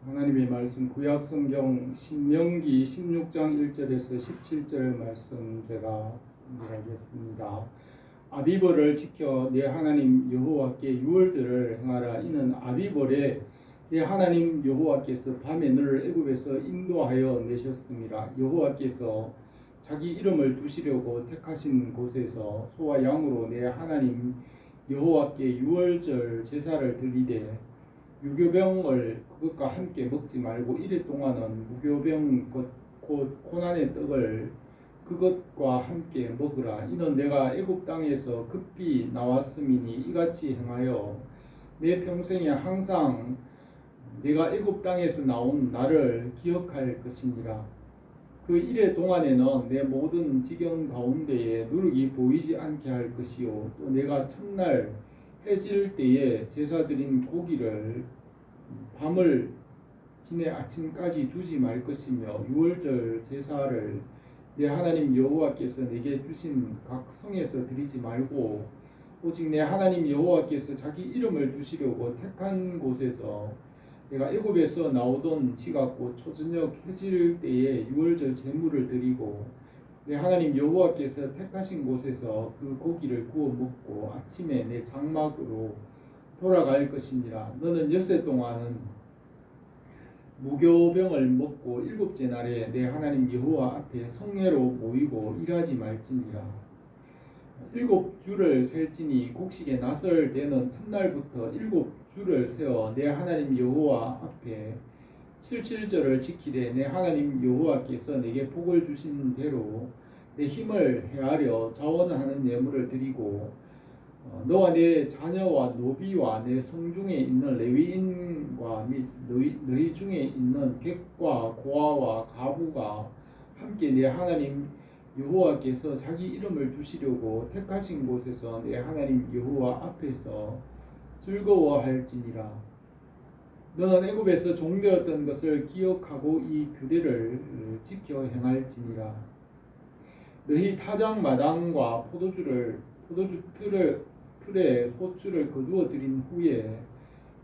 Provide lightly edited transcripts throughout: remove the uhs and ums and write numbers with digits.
하나님의 말씀 구약 성경 신명기 16장 1절에서 17절 말씀 제가 읽겠습니다. 아비벌을 지켜 내 하나님 여호와께 유월절을 행하라. 이는 아비벌에 내 하나님 여호와께서 밤에 너를 애굽에서 인도하여 내셨습니다. 여호와께서 자기 이름을 두시려고 택하신 곳에서 소와 양으로 내 하나님 여호와께 유월절 제사를 드리되 유교병을 그것과 함께 먹지 말고 이래 동안은 무교병 곧 고난의 떡을 그것과 함께 먹으라. 이는 내가 애굽 땅에서 급히 나왔음이니 이같이 행하여 내 평생에 항상 내가 애굽 땅에서 나온 나를 기억할 것이니라. 그 이래 동안에는 내 모든 지경 가운데에 누룩이 보이지 않게 할 것이요 또 내가 첫날 해질 때에 제사 드린 고기를 밤을 지내 아침까지 두지 말 것이며 유월절 제사를 내 하나님 여호와께서 내게 주신 각 성에서 드리지 말고 오직 내 하나님 여호와께서 자기 이름을 두시려고 택한 곳에서 내가 애굽에서 나오던 시각 초저녁 해질 때에 유월절 제물을 드리고 내 하나님 여호와께서 택하신 곳에서 그 고기를 구워 먹고 아침에 내 장막으로 돌아갈 것이니라. 너는 엿새 동안은 무교병을 먹고 일곱째 날에 내 하나님 여호와 앞에 성회로 모이고 일하지 말지니라. 7주를 셀지니 곡식에 나설 때는 첫날부터 7주를 세어 내 하나님 여호와 앞에 7절을 지키되 내 하나님 여호와께서 내게 복을 주신 대로 내 힘을 헤아려 자원하는 예물을 드리고 너와 내 자녀와 노비와 내 성중에 있는 레위인과 및 너희 중에 있는 객과 고아와 가부가 함께 내 하나님 여호와께서 자기 이름을 두시려고 택하신 곳에서 내 하나님 여호와 앞에서 즐거워할지니라. 너는 애굽에서 종되었던 것을 기억하고 이 규례를 지켜 행할지니라. 너희 타작 마당과 포도주 틀에 소출을 거두어 들인 후에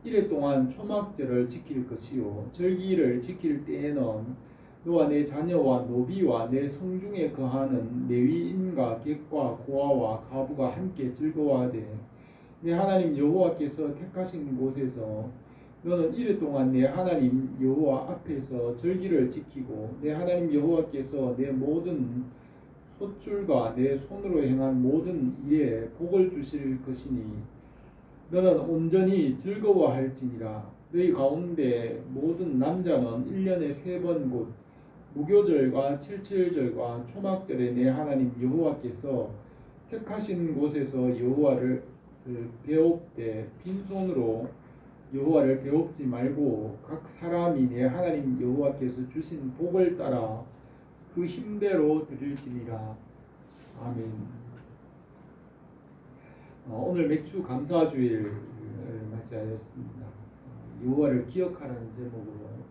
이래 동안 초막절을 지킬 것이요 절기를 지킬 때에는 너와 내 자녀와 노비와 내 성중에 거하는 레위인과 객과 고아와 가부가 함께 즐거워하되 내 하나님 여호와께서 택하신 곳에서 너는 이래 동안 내 하나님 여호와 앞에서 절기를 지키고 내 하나님 여호와께서 내 모든 소출과 내 손으로 행한 모든 일에 복을 주실 것이니 너는 온전히 즐거워할지니라. 너희 가운데 모든 남자는 1년에 3번 곧 무교절과 칠칠절과 초막절에 내 하나님 여호와께서 택하신 곳에서 여호와를 배웁되 빈손으로 여호와를 배웁지 말고 각 사람이 내 하나님 여호와께서 주신 복을 따라 그 힘대로 드릴지니라. 아멘. 오늘 맥주 감사주일을 맞이하였습니다. 여호와를 기억하라는 제목으로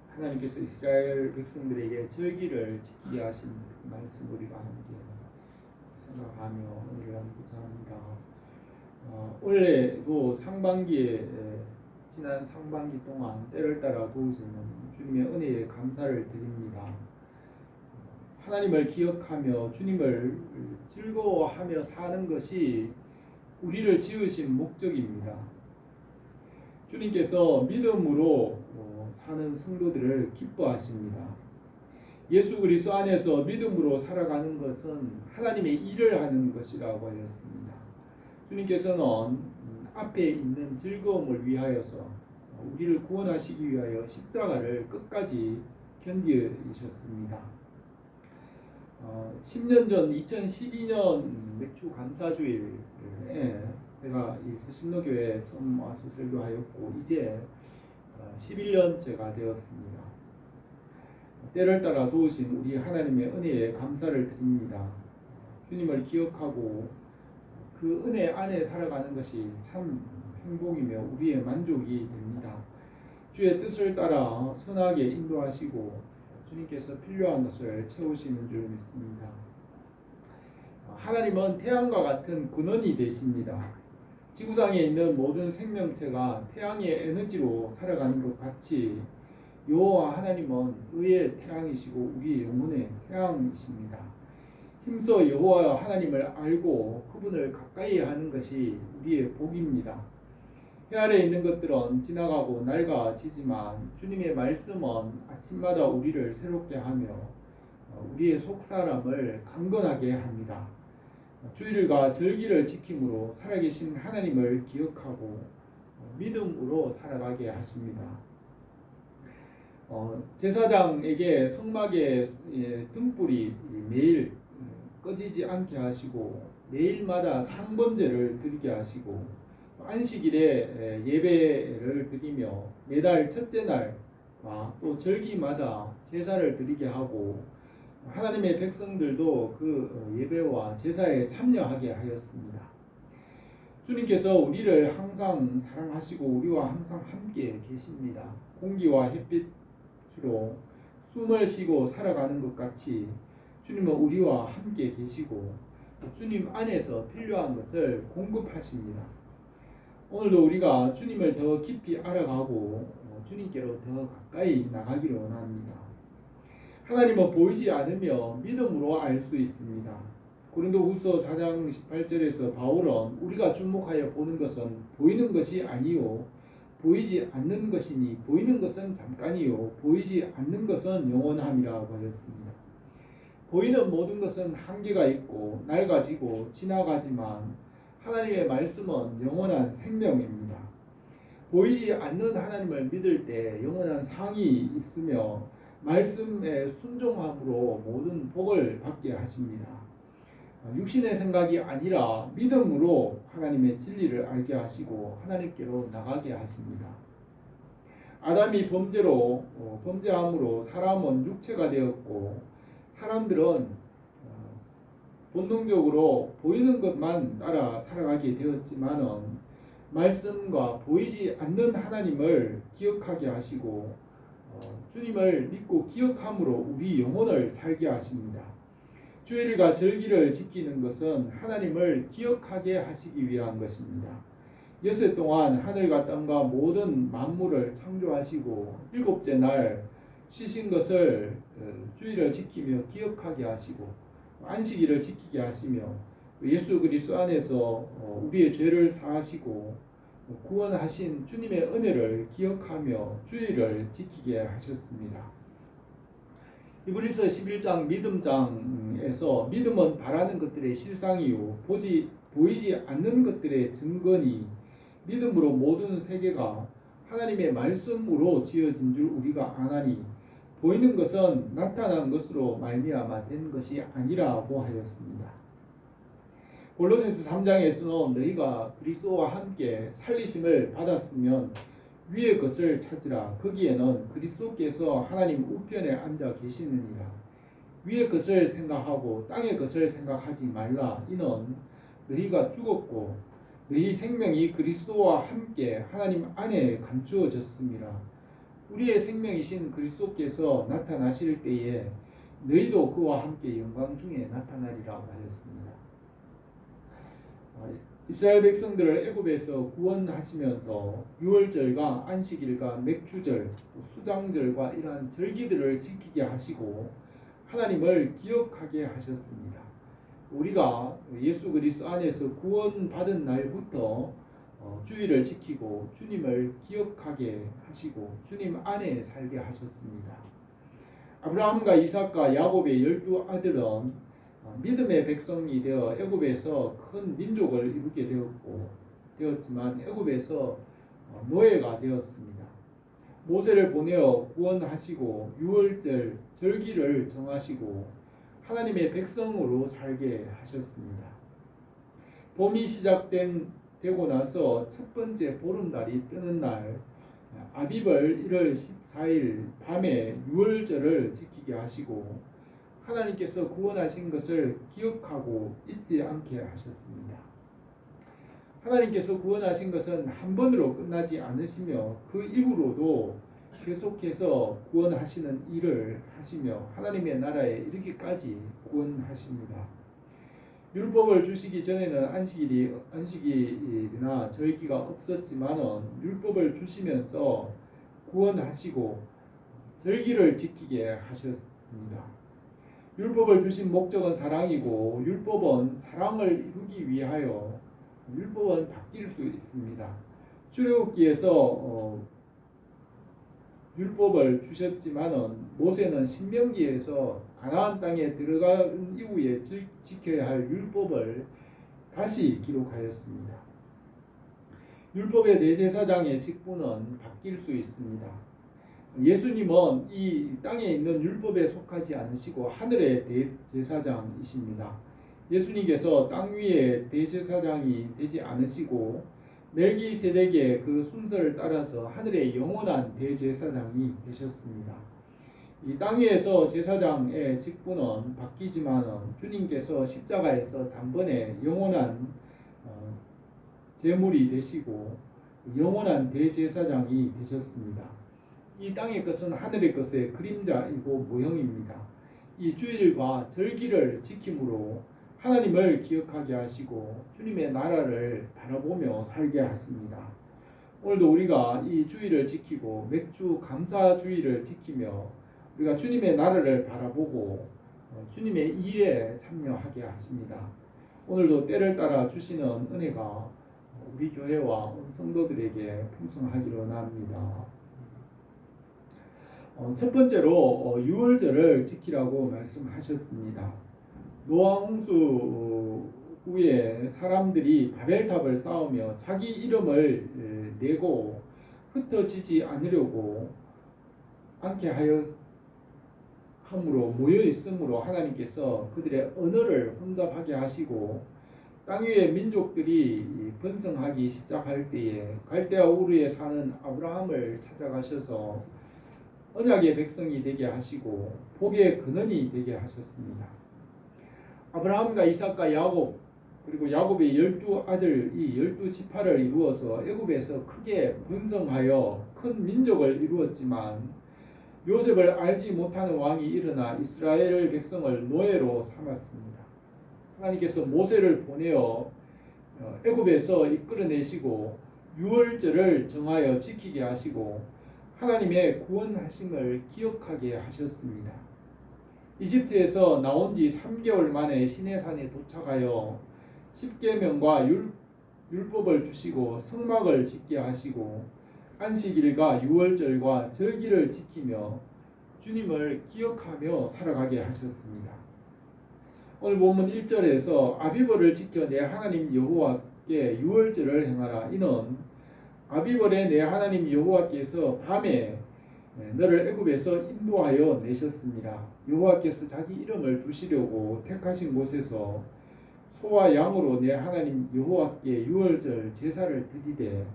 하나님께서 이스라엘 백성들에게 절기를 지키게 하신 그 말씀 우리가 함께 생각하며 오늘을 나누고자 합니다. 올해도 상반기에 지난 상반기 동안 때를 따라 도우시는 주님의 은혜에 감사를 드립니다. 하나님을 기억하며 주님을 즐거워하며 사는 것이 우리를 지으신 목적입니다. 주님께서 믿음으로 사는 성도들을 기뻐하십니다. 예수 그리스도 안에서 믿음으로 살아가는 것은 하나님의 일을 하는 것이라고 하였습니다. 주님께서는 앞에 있는 즐거움을 위하여서 우리를 구원하시기 위하여 십자가를 끝까지 견디셨습니다. 10년 전 2012년 맥주 감사주일에 제가 이 서신로교회에 처음 와서 설교하였고 이제 11년째가 되었습니다. 때를 따라 도우신 우리 하나님의 은혜에 감사를 드립니다. 주님을 기억하고 그 은혜 안에 살아가는 것이 참 행복이며 우리의 만족이 됩니다. 주의 뜻을 따라 선하게 인도하시고 주님께서 필요한 것을 채우시는 줄 믿습니다. 하나님은 태양과 같은 근원이 되십니다. 지구상에 있는 모든 생명체가 태양의 에너지로 살아가는 것 같이 여호와 하나님은 의의 태양이시고 우리의 영혼의 태양이십니다. 힘써 여호와 하나님을 알고 그분을 가까이 하는 것이 우리의 복입니다. 해 아래 있는 것들은 지나가고 낡아지지만 주님의 말씀은 아침마다 우리를 새롭게 하며 우리의 속사람을 강건하게 합니다. 주일과 절기를 지킴으로 살아계신 하나님을 기억하고 믿음으로 살아가게 하십니다. 제사장에게 성막의 등불이 매일 꺼지지 않게 하시고 매일마다 상번제를 드리게 하시고 안식일에 예배를 드리며 매달 첫째 날과 또 절기마다 제사를 드리게 하고 하나님의 백성들도 그 예배와 제사에 참여하게 하였습니다. 주님께서 우리를 항상 사랑하시고 우리와 항상 함께 계십니다. 공기와 햇빛으로 숨을 쉬고 살아가는 것 같이 주님은 우리와 함께 계시고 주님 안에서 필요한 것을 공급하십니다. 오늘도 우리가 주님을 더 깊이 알아가고 주님께로 더 가까이 나가기를 원합니다. 하나님은 보이지 않으며 믿음으로 알 수 있습니다. 고린도후서 4장 18절에서 바울은 우리가 주목하여 보는 것은 보이는 것이 아니요 보이지 않는 것이니 보이는 것은 잠깐이요 보이지 않는 것은 영원함이라고 하였습니다. 보이는 모든 것은 한계가 있고 낡아지고 지나가지만 하나님의 말씀은 영원한 생명입니다. 보이지 않는 하나님을 믿을 때 영원한 상이 있으며 말씀에 순종함으로 모든 복을 받게 하십니다. 육신의 생각이 아니라 믿음으로 하나님의 진리를 알게 하시고 하나님께로 나가게 하십니다. 아담이 범죄함으로 사람은 육체가 되었고 사람들은 본능적으로 보이는 것만 따라 살아가게 되었지만은 말씀과 보이지 않는 하나님을 기억하게 하시고 주님을 믿고 기억함으로 우리 영혼을 살게 하십니다. 주일과 절기를 지키는 것은 하나님을 기억하게 하시기 위한 것입니다. 여섯 동안 하늘과 땅과 모든 만물을 창조하시고 일곱째 날 쉬신 것을 주일을 지키며 기억하게 하시고 안식일을 지키게 하시며 예수 그리스도 안에서 우리의 죄를 사하시고 구원하신 주님의 은혜를 기억하며 주일을 지키게 하셨습니다. 히브리서 11장 믿음장에서 믿음은 바라는 것들의 실상이요 보이지 않는 것들의 증거니 믿음으로 모든 세계가 하나님의 말씀으로 지어진 줄 우리가 아나니 보이는 것은 나타난 것으로 말미암아 된 것이 아니라고 하였습니다. 골로새서 3장에서는 너희가 그리스도와 함께 살리심을 받았으면 위의 것을 찾으라. 거기에는 그리스도께서 하나님 우편에 앉아 계시느니라. 위의 것을 생각하고 땅의 것을 생각하지 말라. 이는 너희가 죽었고 너희 생명이 그리스도와 함께 하나님 안에 감추어졌습니다. 우리의 생명이신 그리스도께서 나타나실 때에 너희도 그와 함께 영광 중에 나타나리라고 하였습니다. 이스라엘 백성들을 애굽에서 구원하시면서 유월절과 안식일과 맥주절, 수장절과 이러한 절기들을 지키게 하시고 하나님을 기억하게 하셨습니다. 우리가 예수 그리스도 안에서 구원받은 날부터 주일을 지키고 주님을 기억하게 하시고 주님 안에 살게 하셨습니다. 아브라함과 이삭과 야곱의 12아들은 믿음의 백성이 되어 애굽에서 큰 민족을 이루게 되었지만 애굽에서 노예가 되었습니다. 모세를 보내어 구원하시고 유월절 절기를 정하시고 하나님의 백성으로 살게 하셨습니다. 봄이 되고 나서 첫 번째 보름달이 뜨는 날 아비벌 1월 14일 밤에 유월절을 지키게 하시고 하나님께서 구원하신 것을 기억하고 잊지 않게 하셨습니다. 하나님께서 구원하신 것은 한 번으로 끝나지 않으시며 그 이후로도 계속해서 구원하시는 일을 하시며 하나님의 나라에 이르기까지 구원하십니다. 율법을 주시기 전에는 안식일이나 절기가 없었지만은 율법을 주시면서 구원하시고 절기를 지키게 하셨습니다. 율법을 주신 목적은 사랑이고 율법은 사랑을 이루기 위하여 율법은 바뀔 수 있습니다. 출애굽기에서 율법을 주셨지만은 모세는 신명기에서 가나안 땅에 들어간 이후에 지켜야 할 율법을 다시 기록하였습니다. 율법의 대제사장의 직분은 바뀔 수 있습니다. 예수님은 이 땅에 있는 율법에 속하지 않으시고 하늘의 대제사장이십니다. 예수님께서 땅 위에 대제사장이 되지 않으시고 멜기세덱의 그 순서를 따라서 하늘의 영원한 대제사장이 되셨습니다. 이 땅 위에서 제사장의 직분은 바뀌지만 주님께서 십자가에서 단번에 영원한 제물이 되시고 영원한 대제사장이 되셨습니다. 이 땅의 것은 하늘의 것의 그림자이고 모형입니다. 이 주일과 절기를 지킴으로 하나님을 기억하게 하시고 주님의 나라를 바라보며 살게 하십니다. 오늘도 우리가 이 주일을 지키고 맥주 감사주일을 지키며 우리가 주님의 나라를 바라보고 주님의 일에 참여하게 하십니다. 오늘도 때를 따라 주시는 은혜가 우리 교회와 성도들에게 풍성하기로 원합니다. 첫 번째로 유월절을 지키라고 말씀하셨습니다. 노아 홍수 후에 사람들이 바벨탑을 쌓으며 자기 이름을 내고 흩어지지 않게 하여 함으로 모여 있으므로 하나님께서 그들의 언어를 혼잡하게 하시고 땅 위의 민족들이 번성하기 시작할 때에 갈대아 우르에 사는 아브라함을 찾아가셔서 언약의 백성이 되게 하시고 복의 근원이 되게 하셨습니다. 아브라함과 이삭과 야곱 그리고 야곱의 12아들이 12지파를 이루어서 애굽에서 크게 번성하여 큰 민족을 이루었지만 요셉을 알지 못하는 왕이 일어나 이스라엘 백성을 노예로 삼았습니다. 하나님께서 모세를 보내어 애굽에서 이끌어내시고 유월절을 정하여 지키게 하시고 하나님의 구원하심을 기억하게 하셨습니다. 이집트에서 나온 지 3개월 만에 시내산에 도착하여 십계명과 율법을 주시고 성막을 짓게 하시고 안식일과 유월절과 절기를 지키며 주님을 기억하며 살아가게 하셨습니다. 오늘 본문 1절에서 아비벌을 지켜 내 하나님 여호와께 유월절을 행하라. 이는 아비벌에 내 하나님 여호와께서 밤에 너를 애굽에서 인도하여 내셨습니다. 여호와께서 자기 이름을 두시려고 택하신 곳에서 소와 양으로 내 하나님 여호와께 유월절 제사를 드리되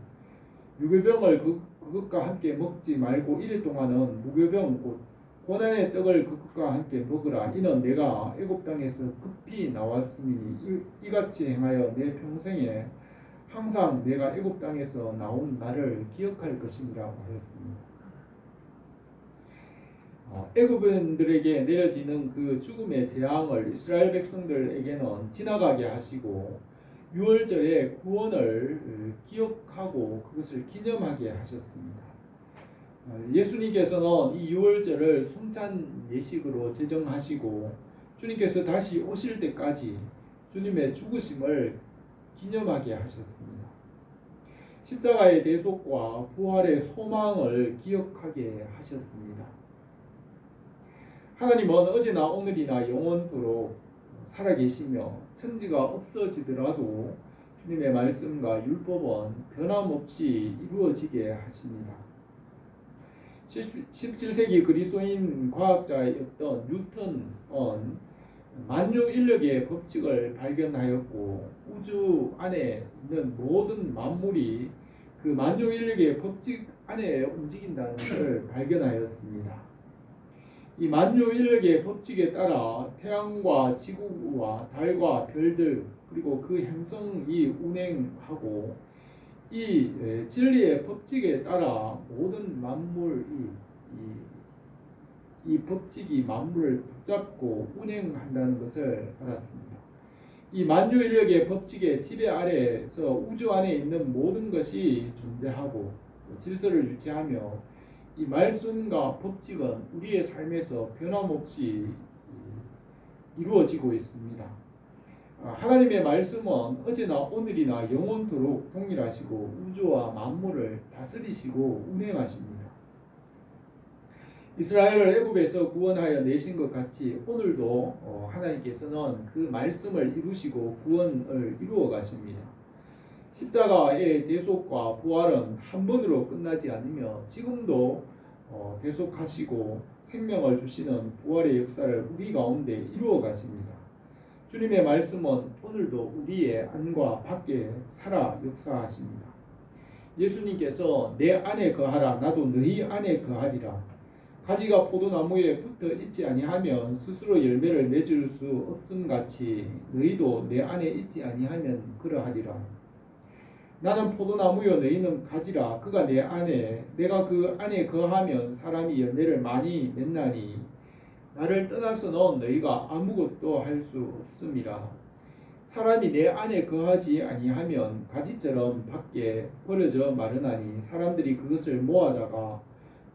무교병을 그것과 함께 먹지 말고 이일 동안은 무교병 곧 고난의 떡을 그것과 함께 먹으라. 이는 내가 애굽 땅에서 급히 나왔음이니 이같이 행하여 내 평생에 항상 내가 애굽 땅에서 나온 나를 기억할 것이라고 하였습니다. 애굽인들에게 내려지는 그 죽음의 재앙을 이스라엘 백성들에게는 지나가게 하시고 유월절에 구원을 기억하고 그것을 기념하게 하셨습니다. 예수님께서는 이 유월절을 성찬 예식으로 제정하시고 주님께서 다시 오실 때까지 주님의 죽으심을 기념하게 하셨습니다. 십자가의 대속과 부활의 소망을 기억하게 하셨습니다. 하나님은 어제나 오늘이나 영원토록 살아계시며 천지가 없어지더라도 주님의 말씀과 율법은 변함없이 이루어지게 하십니다. 17세기 그리스도인 과학자였던 뉴턴은 만유인력의 법칙을 발견하였고 우주 안에 있는 모든 만물이 그 만유인력의 법칙 안에 움직인다는 것을 발견하였습니다. 이 만유인력의 법칙에 따라 태양과 지구와 달과 별들 그리고 그 행성이 운행하고 이 진리의 법칙에 따라 모든 만물이 이 법칙이 만물을 붙잡고 운행한다는 것을 알았습니다. 이 만유인력의 법칙의 지배 아래에서 우주 안에 있는 모든 것이 존재하고 질서를 유지하며 이 말씀과 법칙은 우리의 삶에서 변함없이 이루어지고 있습니다. 하나님의 말씀은 어제나 오늘이나 영원토록 동일하시고 우주와 만물을 다스리시고 운행하십니다. 이스라엘을 애굽에서 구원하여 내신 것 같이 오늘도 하나님께서는 그 말씀을 이루시고 구원을 이루어 가십니다. 십자가의 대속과 부활은 한 번으로 끝나지 않으며 지금도 대속하시고 생명을 주시는 부활의 역사를 우리 가운데 이루어 가십니다. 주님의 말씀은 오늘도 우리의 안과 밖에 살아 역사하십니다. 예수님께서 내 안에 거하라 나도 너희 안에 거하리라. 가지가 포도나무에 붙어 있지 아니하면 스스로 열매를 맺을 수 없음같이 너희도 내 안에 있지 아니하면 그러하리라. 나는 포도나무요 너희는 가지라. 그가 내 안에 내가 그 안에 거하면 사람이 열매를 많이 맺나니 나를 떠나서는 너희가 아무것도 할 수 없음이라. 사람이 내 안에 거하지 아니하면 가지처럼 밖에 버려져 마르나니 사람들이 그것을 모아다가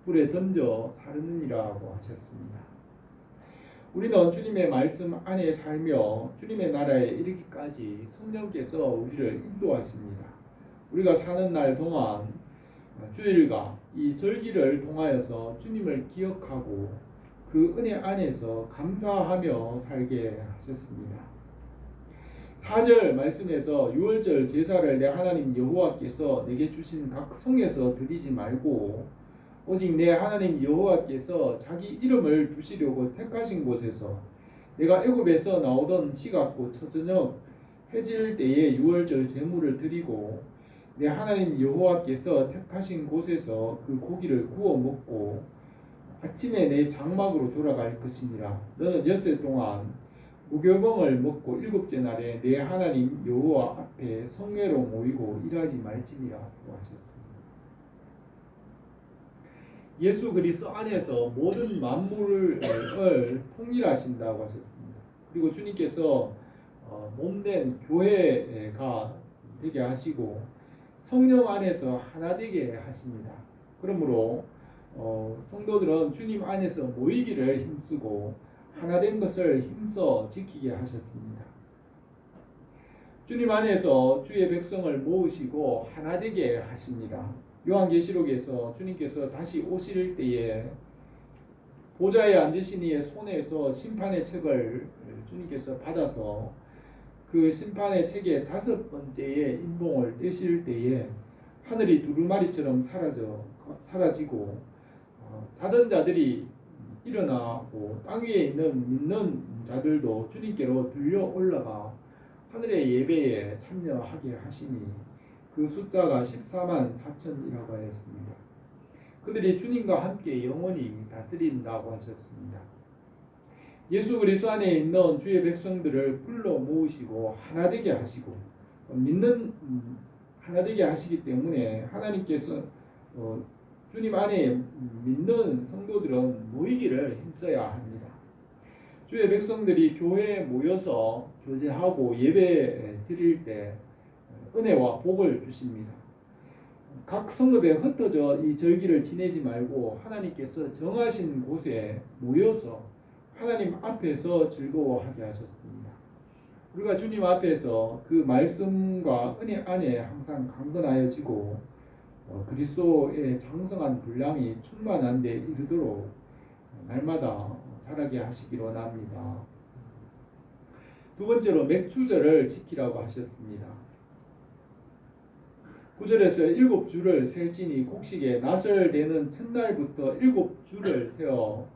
불에 던져 사르느니라고 하셨습니다. 우리는 주님의 말씀 안에 살며 주님의 나라에 이르기까지 성령께서 우리를 인도하십니다. 우리가 사는 날 동안 주일과 이 절기를 통하여서 주님을 기억하고 그 은혜 안에서 감사하며 살게 하셨습니다. 4절 말씀에서 유월절 제사를 내 하나님 여호와께서 내게 주신 각 성에서 드리지 말고 오직 내 하나님 여호와께서 자기 이름을 두시려고 택하신 곳에서 내가 애굽에서 나오던 시 같고 첫저녁 해질 때에 유월절 제물을 드리고 내 하나님 여호와께서 택하신 곳에서 그 고기를 구워 먹고 아침에 내 장막으로 돌아갈 것이니라. 너는 엿새 동안 무교병을 먹고 일곱째 날에 내 하나님 여호와 앞에 성회로 모이고 일하지 말지니라고 하셨습니다. 예수 그리스도 안에서 모든 만물을 통일하신다고 하셨습니다. 그리고 주님께서 몸된 교회가 되게 하시고 성령 안에서 하나 되게 하십니다. 그러므로 성도들은 주님 안에서 모이기를 힘쓰고 하나된 것을 힘써 지키게 하셨습니다. 주님 안에서 주의 백성을 모으시고 하나 되게 하십니다. 요한계시록에서 주님께서 다시 오실 때에 보좌에 앉으신 이의 손에서 심판의 책을 주님께서 받아서 그 심판의 책의 5번째의 인봉을 떼실 때에 하늘이 두루마리처럼 사라지고 자던 자들이 일어나고 땅 위에 있는 믿는 자들도 주님께로 들려 올라가 하늘의 예배에 참여하게 하시니 그 숫자가 14만 4천이라고 하였습니다. 그들이 주님과 함께 영원히 다스린다고 하셨습니다. 예수 그리스도 안에 있는 주의 백성들을 불러 모으시고 하나 되게 하시고 믿는 하나 되게 하시기 때문에 하나님께서 주님 안에 믿는 성도들은 모이기를 힘써야 합니다. 주의 백성들이 교회에 모여서 교제하고 예배 드릴 때 은혜와 복을 주십니다. 각 성읍에 흩어져 이 절기를 지내지 말고 하나님께서 정하신 곳에 모여서 하나님 앞에서 즐거워하게 하셨습니다. 우리가 주님 앞에서 그 말씀과 은혜 안에 항상 강건하여지고 그리스도의 장성한 분량이 충만한 데 이르도록 날마다 자라게 하시기를 원합니다. 두 번째로 맥추절을 지키라고 하셨습니다. 9절에서 7주를 셀지니 곡식에 낫을 대는 첫날부터 7주를 세어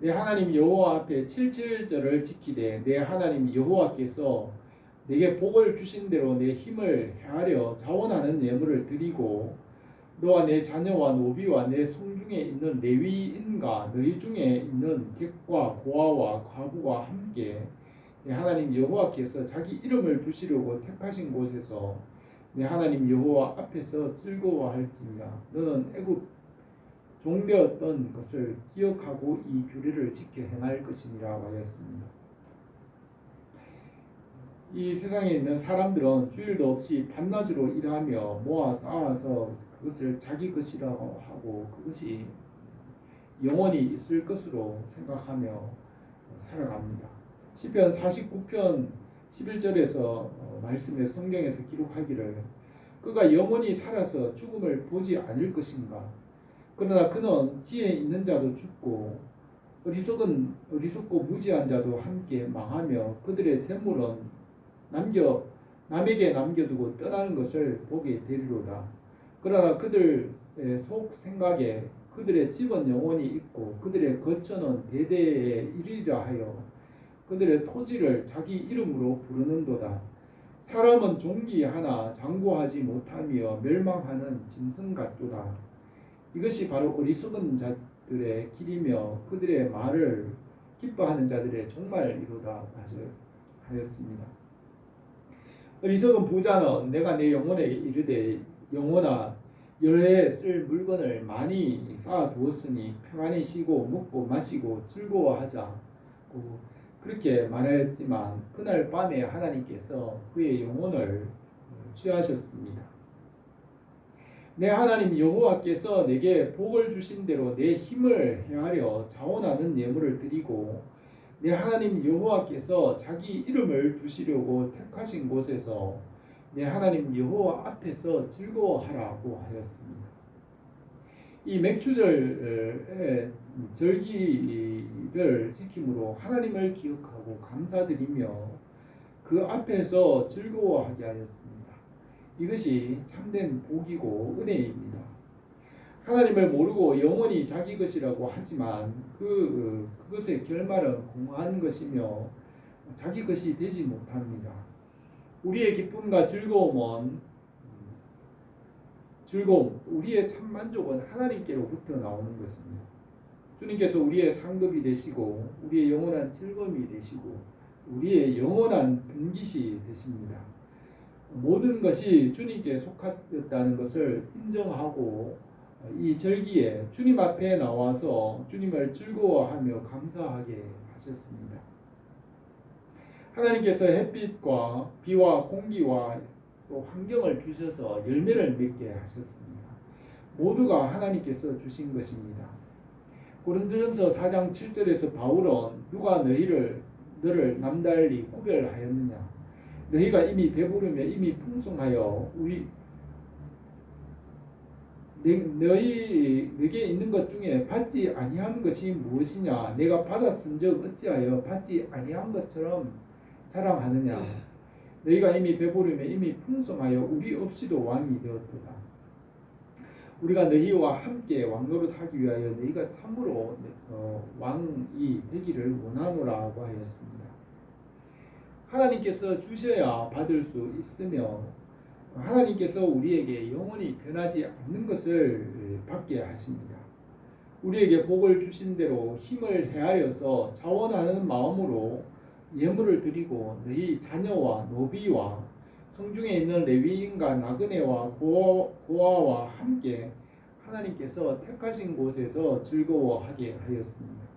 내 하나님 여호와 앞에 77절을 지키되 내 하나님 여호와께서 내게 복을 주신 대로 내 힘을 헤아려 자원하는 예물을 드리고 너와 내 자녀와 노비와 내 성중에 있는 레위인과 너희 중에 있는 객과 고아와 과부와 함께 내 하나님 여호와께서 자기 이름을 두시려고 택하신 곳에서 내 하나님 여호와 앞에서 즐거워할지니라. 너는 애굽 종되었던 것을 기억하고 이 규례를 지켜 행할 것이니라 하였습니다. 이 세상에 있는 사람들은 주일도 없이 밤낮으로 일하며 모아 쌓아서 그것을 자기 것이라고 하고 그것이 영원히 있을 것으로 생각하며 살아갑니다. 시편 49편 11절에서 말씀에 성경에서 기록하기를 그가 영원히 살아서 죽음을 보지 않을 것인가. 그러나 그는 지혜 있는 자도 죽고 어리석고 무지한 자도 함께 망하며 그들의 재물은 남에게 남겨두고 떠나는 것을 보게 되리로다. 그러나 그들의 속 생각에 그들의 집은 영원히 있고 그들의 거처는 대대에 이르리라 하여 그들의 토지를 자기 이름으로 부르는도다. 사람은 종기 하나 장구하지 못하며 멸망하는 짐승 같도다. 이것이 바로 어리석은 자들의 길이며 그들의 말을 기뻐하는 자들의 종말이로다 하였습니다. 어리석은 부자는 내가 내 영혼에게 이르되 영혼아 여러해 쓸 물건을 많이 쌓아두었으니 평안히 쉬고 먹고 마시고 즐거워하자. 그렇게 말하였지만 그날 밤에 하나님께서 그의 영혼을 취하셨습니다. 내 하나님 여호와께서 내게 복을 주신 대로 내 힘을 행하려 자원하는 예물을 드리고 내 하나님 여호와께서 자기 이름을 두시려고 택하신 곳에서 내 하나님 여호와 앞에서 즐거워하라고 하였습니다. 이 맥추절의 절기를 지킴으로 하나님을 기억하고 감사드리며 그 앞에서 즐거워하게 하였습니다. 이것이 참된 복이고 은혜입니다. 하나님을 모르고 영원히 자기 것이라고 하지만 그것의 결말은 공허한 것이며 자기 것이 되지 못합니다. 우리의 기쁨과 즐거움, 우리의 참 만족은 하나님께로부터 나오는 것입니다. 주님께서 우리의 상급이 되시고 우리의 영원한 즐거움이 되시고 우리의 영원한 분깃이 되십니다. 모든 것이 주님께 속하였다는 것을 인정하고 이 절기에 주님 앞에 나와서 주님을 즐거워하며 감사하게 하셨습니다. 하나님께서 햇빛과 비와 공기와 또 환경을 주셔서 열매를 맺게 하셨습니다. 모두가 하나님께서 주신 것입니다. 고린도전서 4장 7절에서 바울은 누가 너를 남달리 구별하였느냐? 너희가 이미 배부르며 이미 풍성하여 너희에게 있는 것 중에 받지 아니한 것이 무엇이냐? 내가 받았은즉 어찌하여 받지 아니한 것처럼 자랑하느냐? 너희가 이미 배부르며 이미 풍성하여 우리 없이도 왕이 되었도다. 우리가 너희와 함께 왕노릇하기 위하여 너희가 참으로 왕이 되기를 원하노라고 하였습니다. 하나님께서 주셔야 받을 수 있으며 하나님께서 우리에게 영원히 변하지 않는 것을 받게 하십니다. 우리에게 복을 주신 대로 힘을 헤아려서 자원하는 마음으로 예물을 드리고 너희 자녀와 노비와 성중에 있는 레위인과 나그네와 고아와 함께 하나님께서 택하신 곳에서 즐거워하게 하였습니다.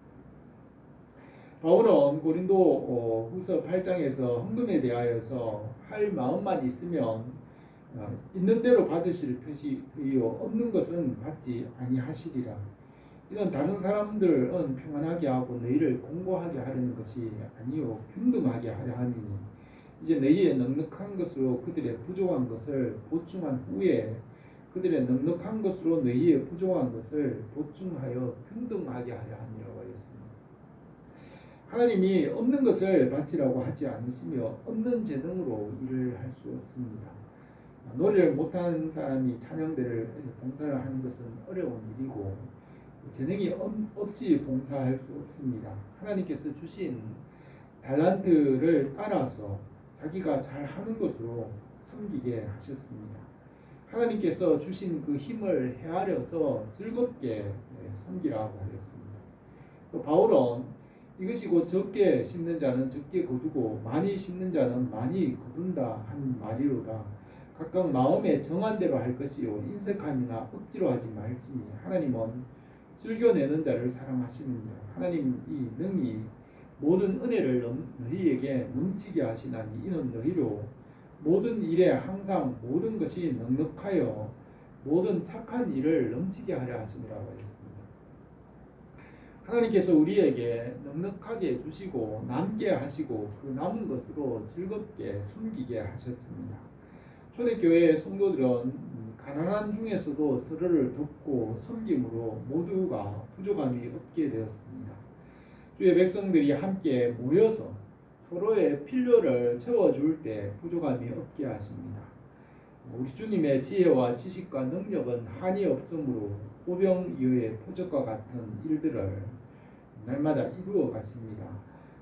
바울은 고린도 후서 8장에서 헌금에 대하여서 할 마음만 있으면 있는 대로 받으실 터이요 없는 것은 받지 아니하시리라. 이는 다른 사람들은 평안하게 하고 너희를 공고하게 하려는 것이 아니요 균등하게 하려 함이니 이제 너희의 넉넉한 것으로 그들의 부족한 것을 보충한 후에 그들의 넉넉한 것으로 너희의 부족한 것을 보충하여 균등하게 하려 함이라고 하였습니다. 하나님이 없는 것을 바치라고 하지 않으시며 없는 재능으로 일을 할 수 없습니다. 노래를 못하는 사람이 찬양대를 봉사를 하는 것은 어려운 일이고 재능이 없이 봉사할 수 없습니다. 하나님께서 주신 달란트를 따라서 자기가 잘하는 것으로 섬기게 하셨습니다. 하나님께서 주신 그 힘을 헤아려서 즐겁게 섬기라고 하였습니다. 또 바울은 이것이 곧 적게 심는 자는 적게 거두고 많이 심는 자는 많이 거둔다 한 말이로다. 각각 마음에 정한 대로 할 것이요 인색함이나 억지로 하지 말지니 하나님은 즐겨내는 자를 사랑하시느니라. 하나님이 능히 모든 은혜를 너희에게 넘치게 하시나니 이는 너희로 모든 일에 항상 모든 것이 넉넉하여 모든 착한 일을 넘치게 하려 하심이라고 하였습니다. 하나님께서 우리에게 넉넉하게 해주시고 남게 하시고 그 남은 것으로 즐겁게 섬기게 하셨습니다. 초대교회의 성도들은 가난한 중에서도 서로를 돕고 섬김으로 모두가 부족함이 없게 되었습니다. 주의 백성들이 함께 모여서 서로의 필요를 채워줄 때 부족함이 없게 하십니다. 우리 주님의 지혜와 지식과 능력은 한이 없으므로 오병이어의 표적과 같은 일들을 날마다 이루어 가십니다.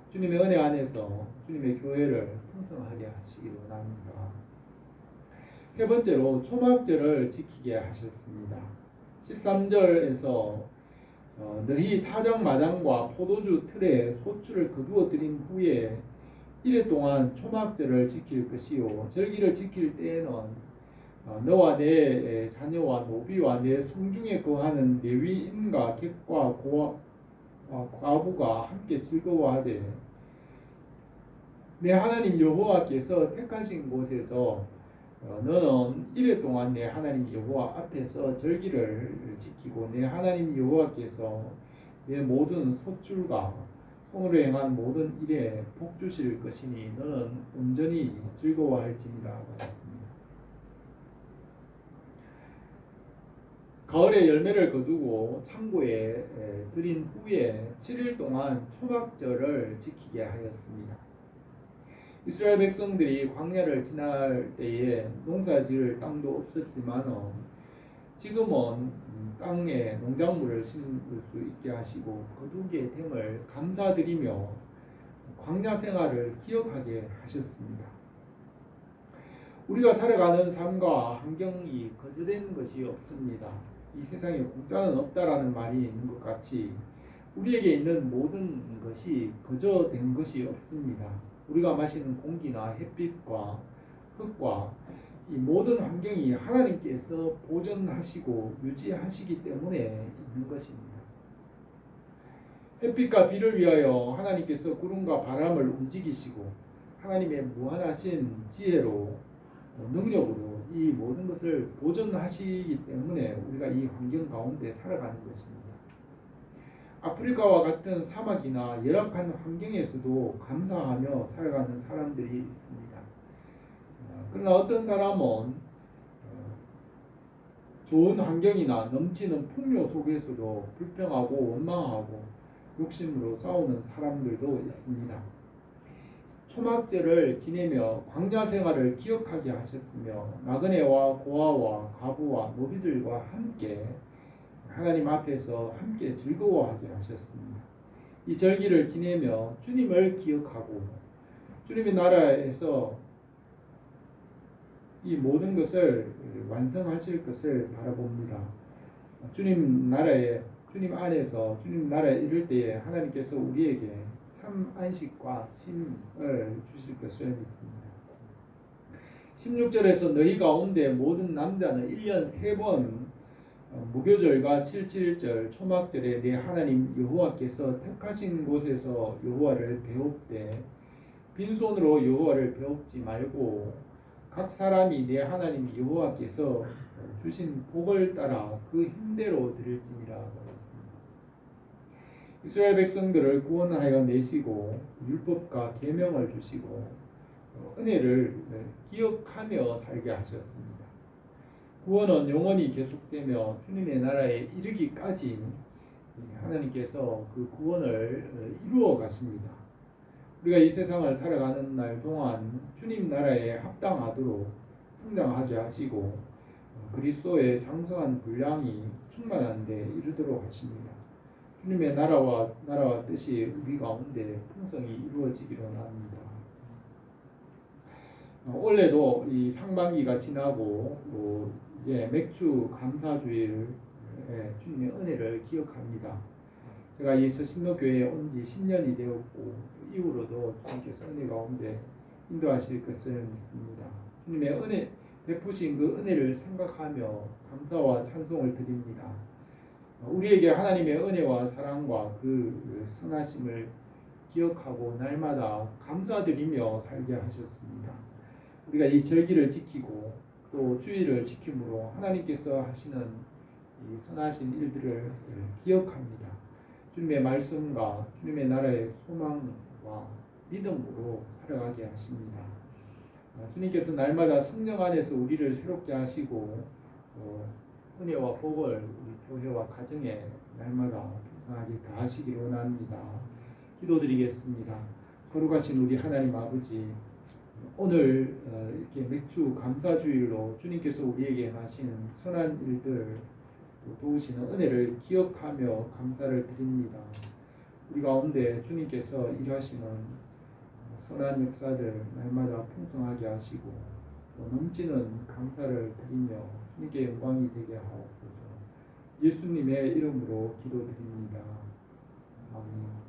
주님의 은혜 안에서 주님의 교회를 풍성하게 하시기를 원합니다. 세 번째로 초막절을 지키게 하셨습니다. 13절에서 너희 타작 마당과 포도주 틀에 소출을 거두어 들인 후에 1일 동안 초막절을 지킬 것이요 절기를 지킬 때에는 너와 내 자녀와 노비와 내 성중에 거하는 레위인과 객과 과부가 함께 즐거워하되 내 하나님 여호와께서 택하신 곳에서 너는 1일 동안 내 하나님 여호와 앞에서 절기를 지키고 내 하나님 여호와께서 내 모든 소출과 손으로 행한 모든 일에 복 주실 것이니 너는 온전히 즐거워할지니라 하였습니다. 가을에 열매를 거두고 창고에 들인 후에 7일 동안 초막절을 지키게 하였습니다. 이스라엘 백성들이 광야를 지날 때에 농사지을 땅도 없었지만 지금은 땅에 농작물을 심을 수 있게 하시고 거두게 됨을 감사드리며 광야 생활을 기억하게 하셨습니다. 우리가 살아가는 삶과 환경이 거저된 것이 없습니다. 이 세상에 공짜는 없다라는 말이 있는 것 같이 우리에게 있는 모든 것이 거저된 것이 없습니다. 우리가 마시는 공기나 햇빛과 흙과 이 모든 환경이 하나님께서 보존하시고 유지하시기 때문에 있는 것입니다. 햇빛과 비를 위하여 하나님께서 구름과 바람을 움직이시고 하나님의 무한하신 지혜로 능력으로 이 모든 것을 보존하시기 때문에 우리가 이 환경 가운데 살아가는 것입니다. 아프리카와 같은 사막이나 열악한 환경에서도 감사하며 살아가는 사람들이 있습니다. 그러나 어떤 사람은 좋은 환경이나 넘치는 풍요 속에서도 불평하고 원망하고 욕심으로 싸우는 사람들도 있습니다. 초막절을 지내며 광야 생활을 기억하게 하셨으며 나그네와 고아와 과부와 노비들과 함께 하나님 앞에서 함께 즐거워하게 하셨습니다. 이 절기를 지내며 주님을 기억하고 주님의 나라에서 이 모든 것을 완성하실 것을 바라봅니다. 주님 안에서 주님 나라에 이를 때에 하나님께서 우리에게 참 안식과 쉼을 주실 것을 믿습니다. 16절에서 너희 가운데 모든 남자는 1년 3번 무교절과 7.7절 초막절에 내 하나님 여호와께서 택하신 곳에서 여호와를 배웁되 빈손으로 여호와를 배웁지 말고 각 사람이 내 하나님 여호와께서 주신 복을 따라 그 힘대로 드릴지니라 하였습니다. 이스라엘 백성들을 구원하여 내시고 율법과 계명을 주시고 은혜를 기억하며 살게 하셨습니다. 구원은 영원히 계속되며 주님의 나라에 이르기까지 하나님께서 그 구원을 이루어 가십니다. 우리가 이 세상을 살아가는 날 동안 주님 나라에 합당하도록 성장하게 하시고 그리스도의 장성한 분량이 충만한 데 이르도록 하십니다. 주님의 나라와 뜻이 우리 가운데 풍성히 이루어지기를 원합니다. 올해도 이 상반기가 지나고 이제 맥주 감사주일 주님의 은혜를 기억합니다. 제가 이 서신로교회에 온 지 10년이 되었고 이후로도 주님께서 은혜 가운데 인도하실 것을 믿습니다. 주님의 은혜 베푸신 그 은혜를 생각하며 감사와 찬송을 드립니다. 우리에게 하나님의 은혜와 사랑과 그 선하심을 기억하고 날마다 감사드리며 살게 하셨습니다. 우리가 이 절기를 지키고 또 주일을 지킴으로 하나님께서 하시는 이 선하신 일들을 기억합니다. 주님의 말씀과 주님의 나라의 소망과 믿음으로 살아가게 하십니다. 주님께서 날마다 성령 안에서 우리를 새롭게 하시고 은혜와 복을 우리 교회와 가정에 날마다 풍성하게 다하시기를 원합니다. 기도드리겠습니다. 거룩하신 우리 하나님 아버지, 오늘 이렇게 맥주 감사주일로 주님께서 우리에게 하시는 선한 일들, 도우시는 은혜를 기억하며 감사를 드립니다. 우리 가운데 주님께서 일하시는 선한 역사들 날마다 풍성하게 하시고 또 넘치는 감사를 드리며 주님께 영광이 되게 하옵소서. 예수님의 이름으로 기도드립니다. 아멘.